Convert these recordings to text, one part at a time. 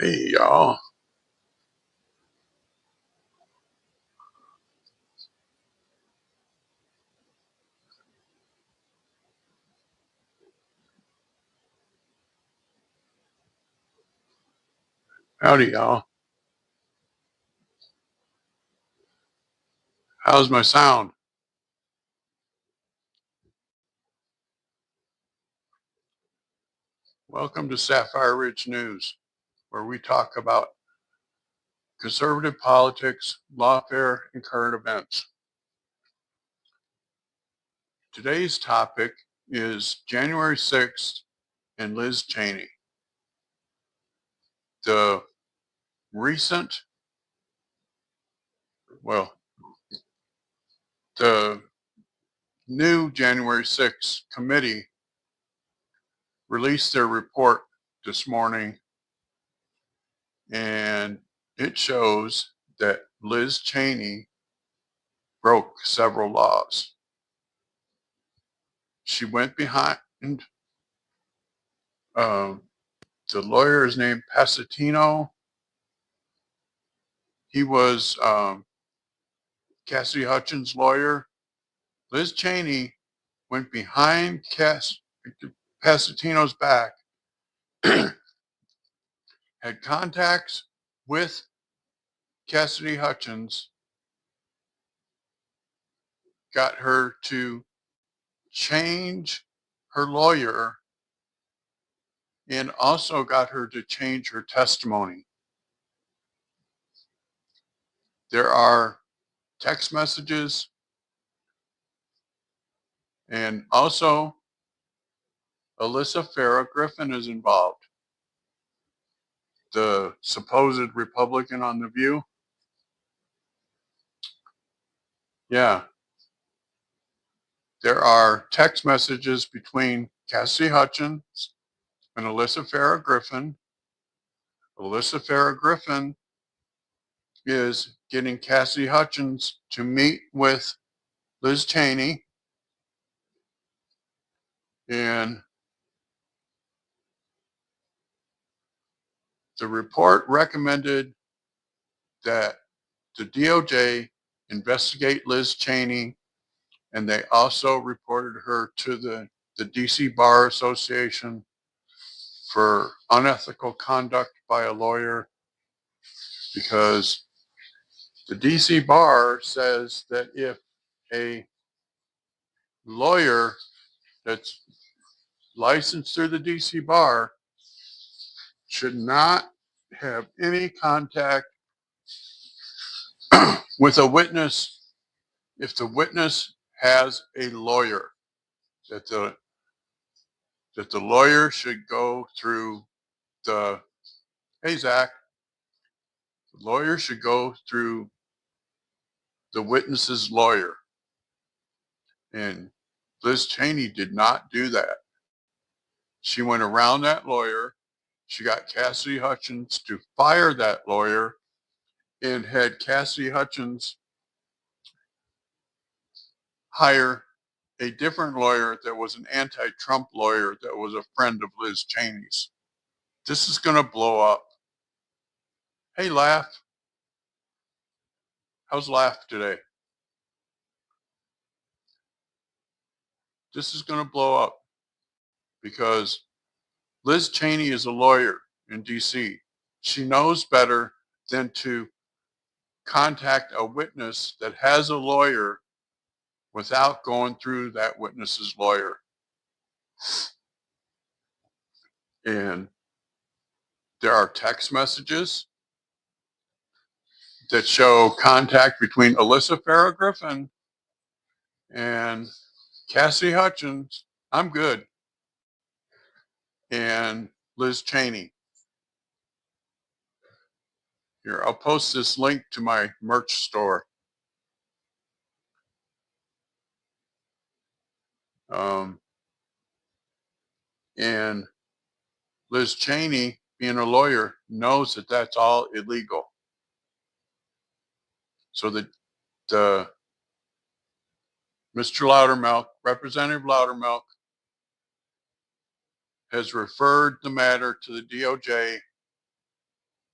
Hey y'all, howdy y'all. How's my sound? Welcome to Sapphire Ridge News, where we talk about conservative politics, lawfare, and current events. Today's topic is January 6th and Liz Cheney. The recent, well, the new January 6th committee released their report this morning, and it shows that Liz Cheney broke several laws. She went behind, the lawyer is named Pasatino. He was Cassidy Hutchins' lawyer. Liz Cheney went behind Pasatino's back, had contacts with Cassidy Hutchins, got her to change her lawyer, and also got her to change her testimony. There are text messages, and also Alyssa Farah Griffin is involved, the supposed Republican on The View. Yeah, there are text messages between Cassidy Hutchins and Alyssa Farah Griffin. Alyssa Farah Griffin is getting Cassidy Hutchins to meet with Liz Cheney, and the report recommended that the DOJ investigate Liz Cheney, and they also reported her to the DC Bar Association for unethical conduct by a lawyer, because the DC Bar says that if a lawyer that's licensed through the DC Bar should not have any contact with a witness if the witness has a lawyer, that the lawyer should go through the hey Zach, the lawyer should go through the witness's lawyer. And Liz Cheney did not do that. She went around that lawyer. She got Cassidy Hutchins to fire that lawyer, and had Cassidy Hutchins hire a different lawyer that was an anti-Trump lawyer that was a friend of Liz Cheney's. This is going to blow up. Hey, Laugh. How's Laugh today? This is going to blow up because Liz Cheney is a lawyer in DC. She knows better than to contact a witness that has a lawyer without going through that witness's lawyer. And there are text messages that show contact between Alyssa Farah Griffin and Cassidy Hutchins. I'm good. And Liz Cheney. Here, I'll post this link to my merch store. And Liz Cheney, being a lawyer, knows that that's all illegal. So that Mr. Loudermilk, Representative Loudermilk, has referred the matter to the DOJ,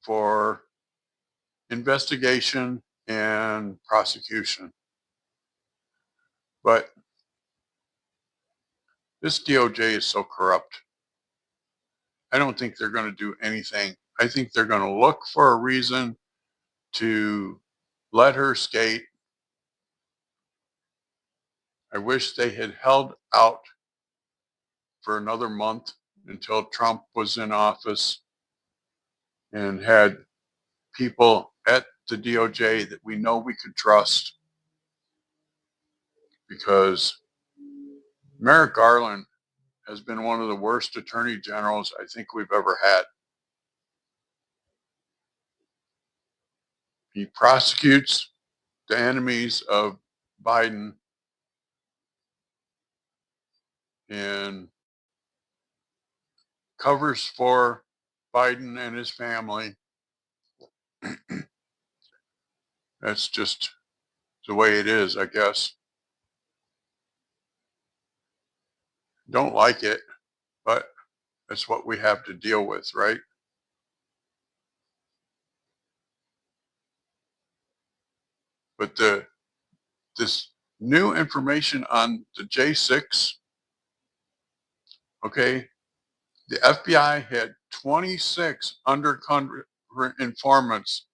for investigation and prosecution. But this DOJ is so corrupt. I don't think they're going to do anything. I think they're going to look for a reason to let her skate. I wish they had held out for another month until Trump was in office and had people at the DOJ that we know we could trust, because Merrick Garland has been one of the worst attorney generals I think we've ever had. He prosecutes the enemies of Biden and covers for Biden and his family. That's just the way it is, I guess. Don't like it, but that's what we have to deal with, right? But this new information on the J6, okay, the FBI had 26 undercover informants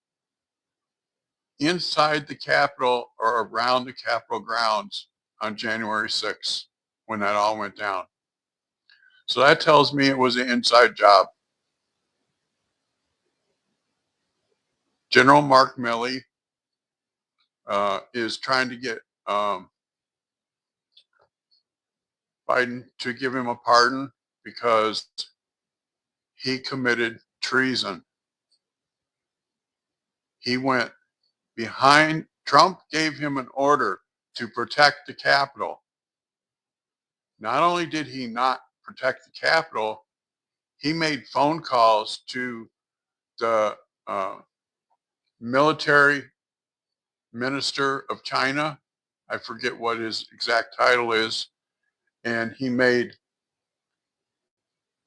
inside the Capitol or around the Capitol grounds on January 6th when that all went down. So that tells me it was an inside job. General Mark Milley is trying to get Biden to give him a pardon because he committed treason. He went behind, Trump gave him an order to protect the Capitol. Not only did he not protect the Capitol, he made phone calls to the military minister of China. I forget what his exact title is. And he made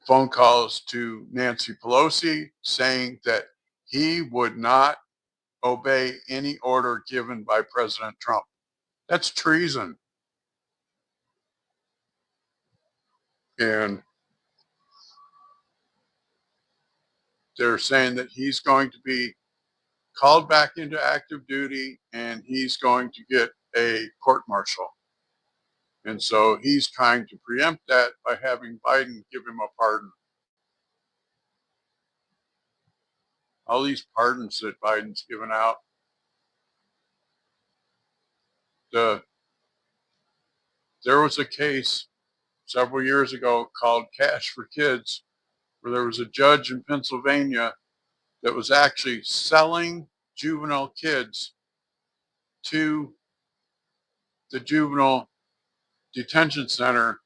phone calls to Nancy Pelosi saying that he would not obey any order given by President Trump. That's treason. And they're saying that he's going to be called back into active duty and he's going to get a court martial. And so he's trying to preempt that by having Biden give him a pardon. All these pardons that Biden's given out. There was a case several years ago called Cash for Kids, where there was a judge in Pennsylvania that was actually selling juvenile kids to the juvenile detention center.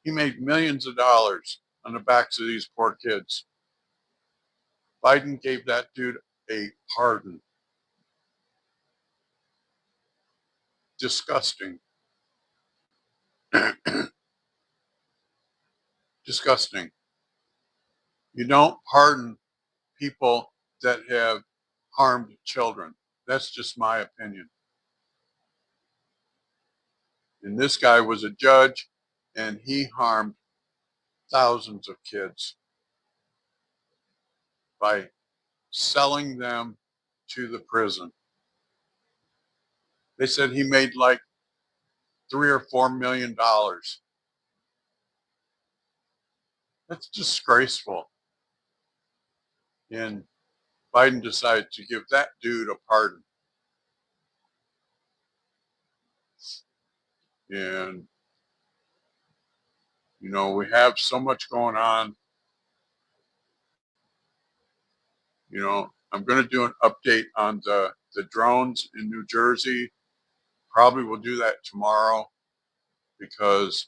He made millions of dollars on the backs of these poor kids. Biden gave that dude a pardon. Disgusting. Disgusting. You don't pardon people that have harmed children. That's just my opinion. And this guy was a judge, and he harmed thousands of kids by selling them to the prison. They said he made like $3 or $4 million. That's disgraceful. And Biden decided to give that dude a pardon. And, you know, we have so much going on. You know, I'm going to do an update on the drones in New Jersey. Probably will do that tomorrow because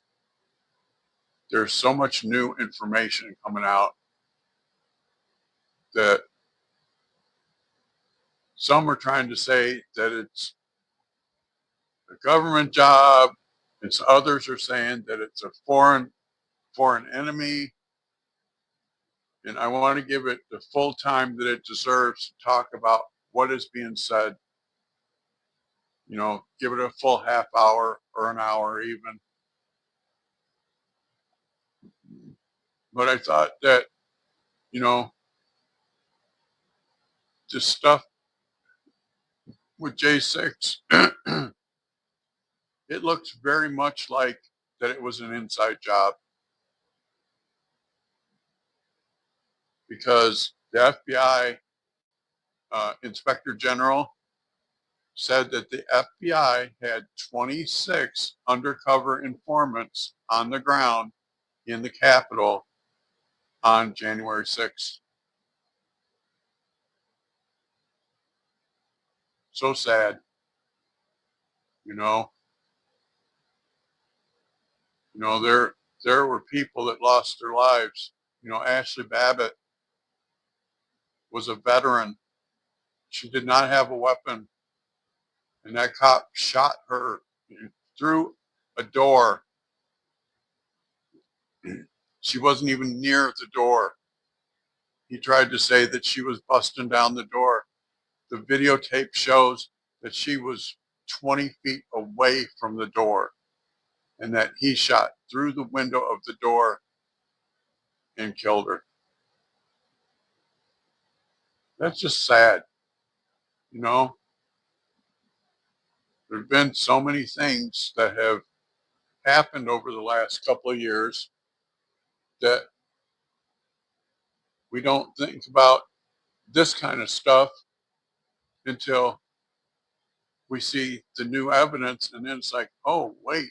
there's so much new information coming out that some are trying to say that it's a government job, and others are saying that it's a foreign enemy. And I want to give it the full time that it deserves to talk about what is being said. Give it a full half hour or an hour even. But I thought that, you know, this stuff with J6, it looks very much like that it was an inside job, because the FBI Inspector General said that the FBI had 26 undercover informants on the ground in the Capitol on January 6th. So sad, you know. There were people that lost their lives. Ashley Babbitt was a veteran. She did not have a weapon, and that cop shot her through a door. She wasn't even near the door. He tried to say that she was busting down the door. The videotape shows that she was 20 feet away from the door, and that he shot through the window of the door and killed her. That's just sad. You know, there's been so many things that have happened over the last couple of years that we don't think about this kind of stuff until we see the new evidence, and then it's like, oh wait,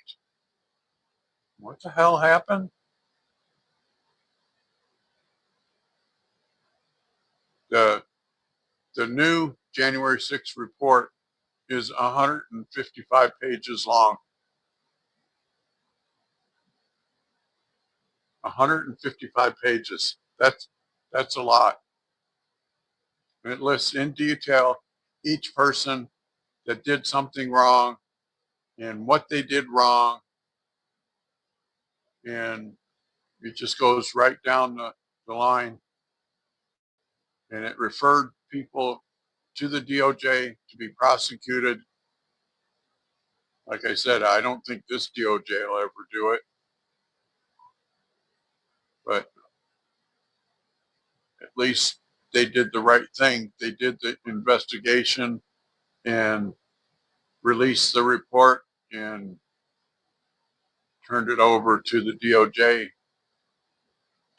what the hell happened? The the new January 6th report is 155 pages long. 155 pages. That's a lot. And it lists in detail each person that did something wrong and what they did wrong, and it just goes right down the line. And it referred people to the DOJ to be prosecuted. Like I said, I don't think this DOJ will ever do it, but at least they did the right thing. They did the investigation and released the report and turned it over to the DOJ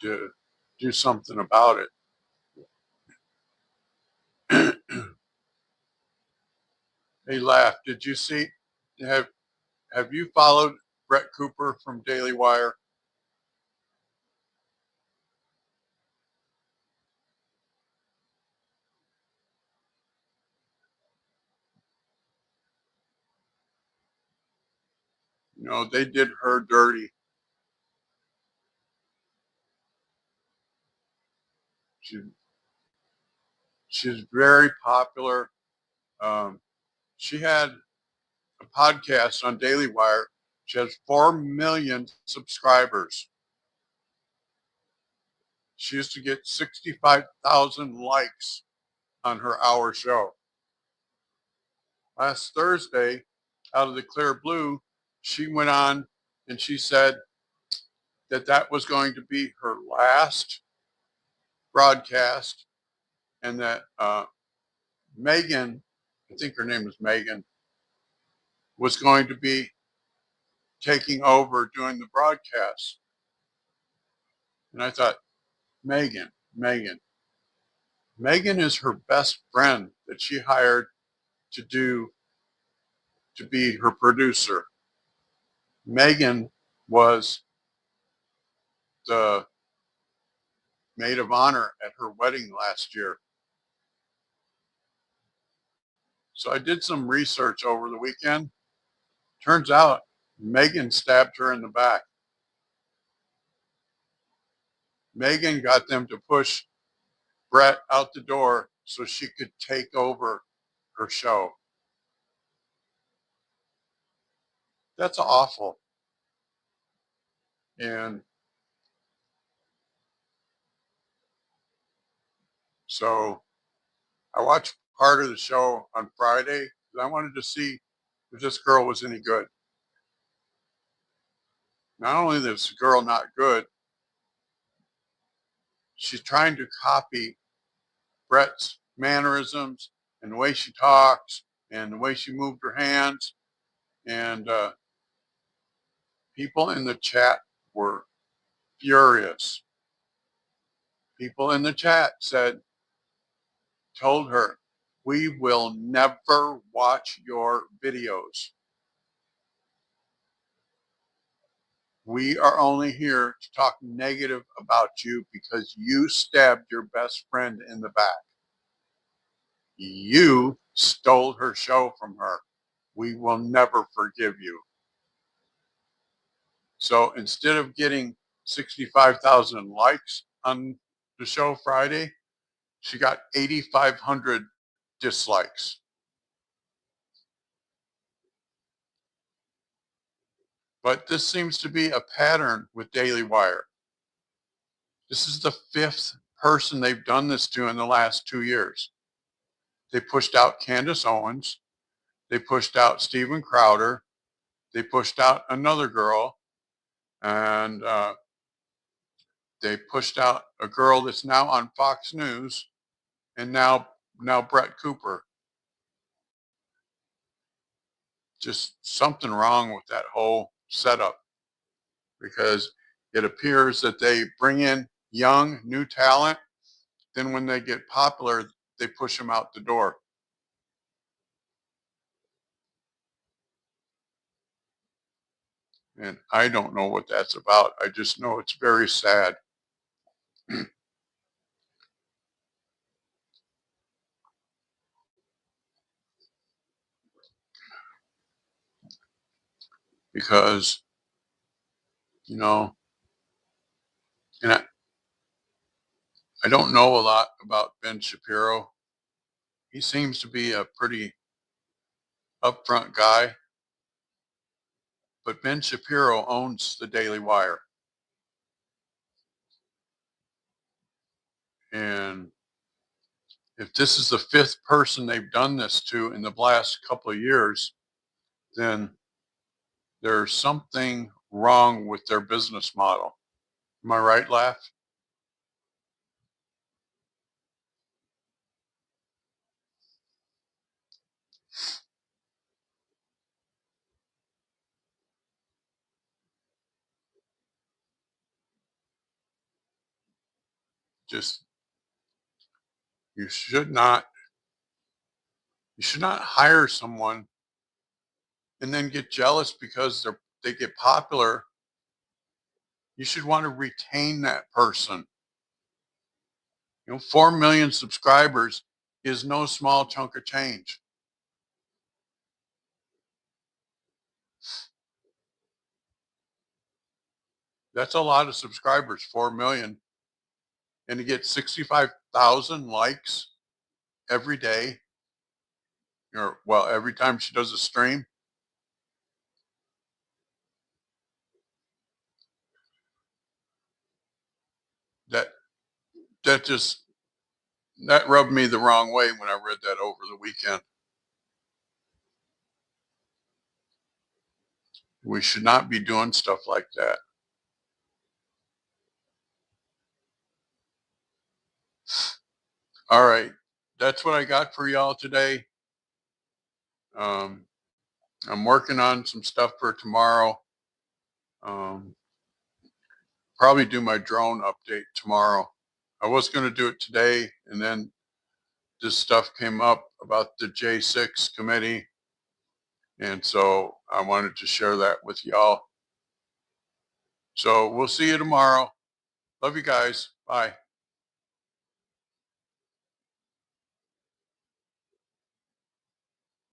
to do something about it. They laughed. Did you see? Have Have you followed Brett Cooper from Daily Wire? They did her dirty. She she's very popular. Um, she had a podcast on Daily Wire. She has 4 million subscribers. She used to get 65,000 likes on her hour show. Last Thursday, out of the clear blue, she went on and she said that that was going to be her last broadcast, and that Megan, I think her name was Megan, was going to be taking over doing the broadcast. And I thought, Megan, Megan. Megan is her best friend that she hired to be her producer. Megan was the maid of honor at her wedding last year. So I did some research over the weekend. Turns out Megan stabbed her in the back. Megan got them to push Brett out the door so she could take over her show. That's awful. And So I watched part of the show on Friday because I wanted to see if this girl was any good. Not only is this girl not good, she's trying to copy Brett's mannerisms and the way she talks and the way she moved her hands. And people in the chat were furious. People in the chat told her, we will never watch your videos. We are only here to talk negative about you because you stabbed your best friend in the back. You stole her show from her. We will never forgive you. So instead of getting 65,000 likes on the show Friday, she got 8,500 dislikes. But this seems to be a pattern with Daily Wire. This is the 5th person they've done this to in the last 2 years. They pushed out Candace Owens. They pushed out Steven Crowder. They pushed out another girl. And they pushed out a girl that's now on Fox News. And now Brett Cooper. Just something wrong with that whole setup, because it appears that they bring in young, new talent. Then when they get popular, they push them out the door. And I don't know what that's about. I just know it's very sad. Because, you know, and I don't know a lot about Ben Shapiro. He seems to be a pretty upfront guy. But Ben Shapiro owns the Daily Wire. And if this is the 5th person they've done this to in the last couple of years, then there's something wrong with their business model. Am I right, Laugh? Just, you should not hire someone and then get jealous because they get popular. You should want to retain that person. 4 million subscribers is no small chunk of change. That's a lot of subscribers, 4 million. And to get 65,000 likes every day, or well, every time she does a stream, that just that rubbed me the wrong way when I read that over the weekend. We should not be doing stuff like that. All right. That's what I got for y'all today. I'm working on some stuff for tomorrow. Probably do my drone update tomorrow. I was going to do it today, and then this stuff came up about the J6 committee. And so I wanted to share that with y'all. So we'll see you tomorrow. Love you guys. Bye.